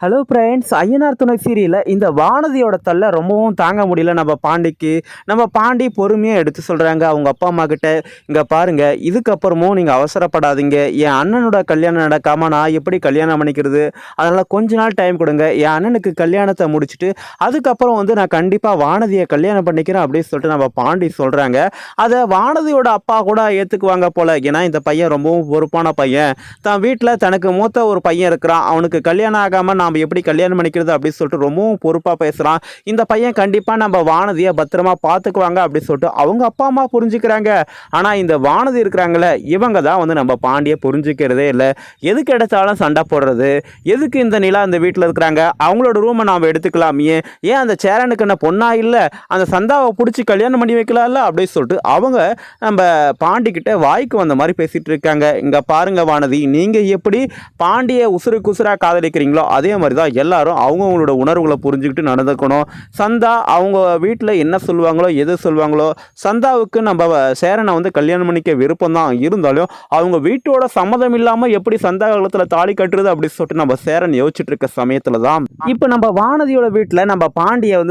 Hello friends, Ayyanar துணை சீரியலில் இந்த வானதியோட தொல்லை ரொம்பவும் தாங்க முடியல நம்ம பாண்டிக்கு. நம்ம பாண்டி பொறுமையாக எடுத்து சொல்கிறாங்க அவங்க அப்பா அம்மா கிட்ட, இங்கே பாருங்கள், இதுக்கப்புறமும் நீங்கள் அவசரப்படாதீங்க. என் அண்ணனோட கல்யாணம் நடக்காமல் நான் எப்படி கல்யாணம் பண்ணிக்கிறது? அதனால் கொஞ்ச நாள் டைம் கொடுங்க. என் அண்ணனுக்கு கல்யாணத்தை முடிச்சுட்டு அதுக்கப்புறம் நான் கண்டிப்பாக வானதியை கல்யாணம் பண்ணிக்கிறேன் அப்படின்னு சொல்லிட்டு நம்ம பாண்டி சொல்கிறாங்க. அதை வானதியோட அப்பா கூட ஏற்றுக்குவாங்க போல். ஏன்னா இந்த பையன் ரொம்பவும் பொறுப்பான பையன். தான் வீட்டில் தனக்கு மூத்த ஒரு பையன் இருக்கிறான், அவனுக்கு கல்யாணம் ஆகாமல் நாம் எப்படி கல்யாணம் பண்ணிக்கிறது அப்படின்னு சொல்லிட்டு ரொம்பவும் பொறுப்பாக பேசுகிறான். இந்த பையன் கண்டிப்பாக நம்ம வானதியை பத்திரமா பார்த்துக்குவாங்க அப்படின்னு சொல்லிட்டு அவங்க அப்பா அம்மா புரிஞ்சுக்கிறாங்க. ஆனால் இந்த வானதி இருக்கிறாங்களே, இவங்க தான் நம்ம பாண்டியை புரிஞ்சுக்கிறதே இல்லை. எதுக்கு எடுத்தாலும் சண்டை போடுறது, எதுக்கு இந்த நிலா இந்த வீட்டில் இருக்கிறாங்க, அவங்களோட ரூமை நாம் எடுத்துக்கலாமே, ஏன் அந்த சேரனுக்கு என்ன பொண்ணா இல்லை, அந்த சந்தாவை பிடிச்சி கல்யாணம் பண்ணி வைக்கலாம்ல அப்படின்னு சொல்லிட்டு அவங்க நம்ம பாண்டிக்கிட்ட வாய்க்கு வந்த மாதிரி பேசிகிட்டு இருக்காங்க. இங்கே பாருங்க வானதி, நீங்கள் எப்படி பாண்டியை உசுருக்கு உசுராக காதலிக்கிறீங்களோ அதே மாதிரி தான் எல்லாரும் அவங்கவுங்களோட உணர்வுகளை புரிஞ்சுக்கிட்டு நடந்துக்கணும். சந்தா அவங்க வீட்டில் என்ன சொல்லுவாங்களோ எது சொல்லுவாங்களோ, சந்தாவுக்கு நம்ம சேரனை கல்யாணம் பண்ணிக்க விருப்பம் தான் இருந்தாலும் அவங்க வீட்டோட சம்மதம் இல்லாமல் எப்படி சந்தா காலத்தில் தாலி கட்டுறது அப்படின்னு சொல்லிட்டு நம்ம சேரன் யோசிச்சுட்டு இருக்க சமயத்தில் தான் இப்போ நம்ம வானதியோட வீட்டில் நம்ம பாண்டியை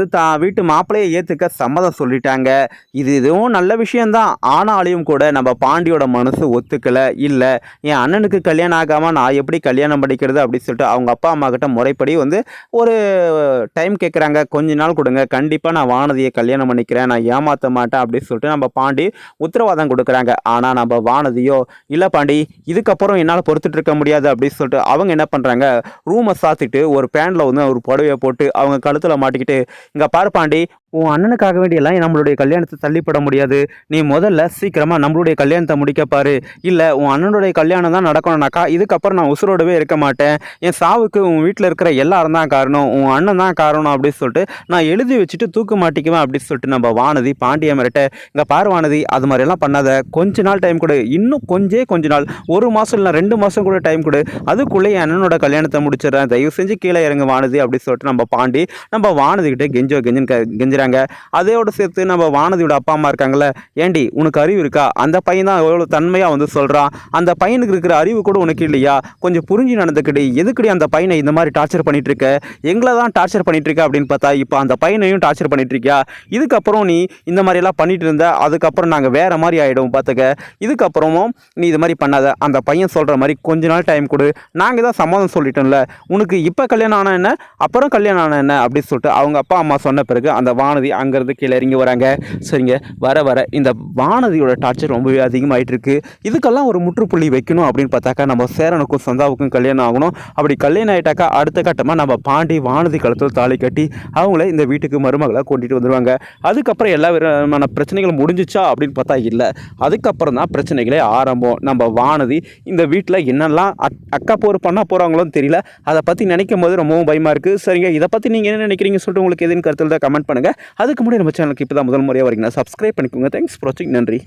வீட்டு மாப்பிள்ளையை ஏற்றுக்க சம்மதம் சொல்லிட்டாங்க. இதுவும் நல்ல விஷயம்தான். ஆனாலையும் கூட நம்ம பாண்டியோட மனசு ஒத்துக்கலை. இல்லை, என் அண்ணனுக்கு கல்யாணம் ஆகாமல் நான் எப்படி கல்யாணம் பண்ணிக்கிறது அப்படின்னு சொல்லிட்டு அவங்க அப்பா அம்மா கிட்ட முறைப்படி ஒரு டைம் கேட்குறாங்க. கொஞ்ச நாள் கொடுங்க, கண்டிப்பாக நான் வானதியை கல்யாணம் பண்ணிக்கிறேன், நான் ஏமாற்ற மாட்டேன் அப்படின்னு சொல்லிட்டு நம்ம பாண்டி உத்தரவாதம் கொடுக்குறாங்க. ஆனால் நம்ம வானதியோ, இல்லை பாண்டி, இதுக்கப்புறம் என்னால் பொறுத்துட்டு இருக்க முடியாது அப்படின்னு சொல்லிட்டு அவங்க என்ன பண்ணுறாங்க, ரூமை சாத்திட்டு ஒரு பேண்டில் ஒரு புடவையை போட்டு அவங்க கழுத்தில் மாட்டிக்கிட்டு, இங்கே பாரு பாண்டி, உன் அண்ணனுக்காக வேண்டியெல்லாம் நம்மளுடைய கல்யாணத்தை தள்ளிப்பட முடியாது. நீ முதல்ல சீக்கிரமாக நம்மளுடைய கல்யாணத்தை முடிக்க பாரு. இல்லை, உன் அண்ணனுடைய கல்யாணம் தான் நடக்கணும்னாக்கா இதுக்கப்புறம் நான் உசுரோடவே இருக்க மாட்டேன். என் சாவுக்கு உன் வீட்டில் இருக்கிற எல்லாரும் தான் காரணம், உன் அண்ணன் தான் காரணம் அப்படின்னு சொல்லிட்டு நான் எழுதி வச்சுட்டு தூக்க மாட்டிக்குவேன் அப்படின்னு சொல்லிட்டு நம்ம வானதி பாண்டிய மிரட்ட, இங்கே பாரு வானதி, அது மாதிரியெல்லாம் பண்ணாத, கொஞ்ச நாள் டைம் கொடு, இன்னும் கொஞ்ச நாள், 1 மாதம் இல்லை 2 மாதம் கூட டைம் கொடு, அதுக்குள்ளே என் அண்ணனோட கல்யாணத்தை முடிச்சிடறேன், தயவு செஞ்சு கீழே இறங்க வானதி அப்படின்னு சொல்லிட்டு நம்ம பாண்டி நம்ம வானதிக்கிட்ட கெஞ்சுறாங்க. அதோட சேர்த்து நம்ம வானதியோட அப்பா அம்மா இருக்காங்கல்ல, ஏண்டி உனக்கு அறிவு இருக்கா, அந்த பையன் தான் எவ்வளோ தன்மையாக சொல்கிறான், அந்த பையனுக்கு இருக்கிற அறிவு கூட உனக்கு இல்லையா, கொஞ்சம் புரிஞ்சு நடந்துக்கிட்டு எதுக்கடி அந்த பையனை இந்த மாதிரி டார்ச்சர் பண்ணிட்டு இருக்க, எங்களை தான் டார்ச்சர் பண்ணிட்டு இருக்க அப்படின்னு பார்த்தா இப்போ அந்த பையனையும் டார்ச்சர் பண்ணிட்டு இருக்கியா, இதுக்கப்புறம் நீ இந்த மாதிரியெல்லாம் பண்ணிட்டு இருந்த, அதுக்கப்புறம் நாங்கள் வேற மாதிரி ஆகிடும் பார்த்துக்க, இதுக்கப்புறமும் நீ இது மாதிரி பண்ணாத, அந்த பையன் சொல்கிற மாதிரி கொஞ்ச நாள் டைம் கொடு, நாங்கள் தான் சம்மதம் சொல்லிட்டோம்ல, உனக்கு இப்போ கல்யாணம் ஆனால் என்ன, அப்புறம் கல்யாணம் ஆனால் என்ன அப்படின்னு சொல்லிட்டு அவங்க அப்பா அம்மா சொன்ன பிறகு அந்த வானதி அங்கேருந்து கீழே இறங்கி வராங்க. சரிங்க, வர இந்த வானதியோட டார்ச்சர் ரொம்பவே அதிகமாகிட்டு இருக்கு. இதுக்கெல்லாம் ஒரு முற்றுப்புள்ளி வைக்கணும் அப்படின்னு பார்த்தாக்கா நம்ம சேரனுக்கும் சந்தாவுக்கும் கல்யாணம் ஆகணும். அப்படி கல்யாணம் ஆகிட்டாக்கா அடுத்த கட்டமாக நம்ம பாண்டி வானதி கழுத்தில் தாலி கட்டி அவங்கள இந்த வீட்டுக்கு மருமகளை கொண்டுட்டு வந்துடுவாங்க. அதுக்கப்புறம் எல்லா விதமான பிரச்சனைகளும் முடிஞ்சிச்சா அப்படின்னு பார்த்தா இல்லை, அதுக்கப்புறம் தான் பிரச்சனைகளே ஆரம்பம். நம்ம வானதி இந்த வீட்டில் என்னெல்லாம் அக்கா போர் பண்ண போகிறாங்களோன்னு தெரியல, அதை பற்றி நினைக்கும் போது ரொம்பவும் பயமாக இருக்குது. சரிங்க, இதை பற்றி நீங்கள் என்ன நினைக்கிறீங்க சொல்லிட்டு உங்களுக்கு எதுன்னு கருத்தில் தான் கமெண்ட் பண்ணுங்கள். அதுக்கு முன்னாடி நம்ம சேனலுக்கு இப்போ தான் முதல் முறையாக வரீங்கன்னா சப்ஸ்கிரைப் பண்ணிக்கோங்க. தேங்க்ஸ் ஃபார் வாட்சிங். நன்றி.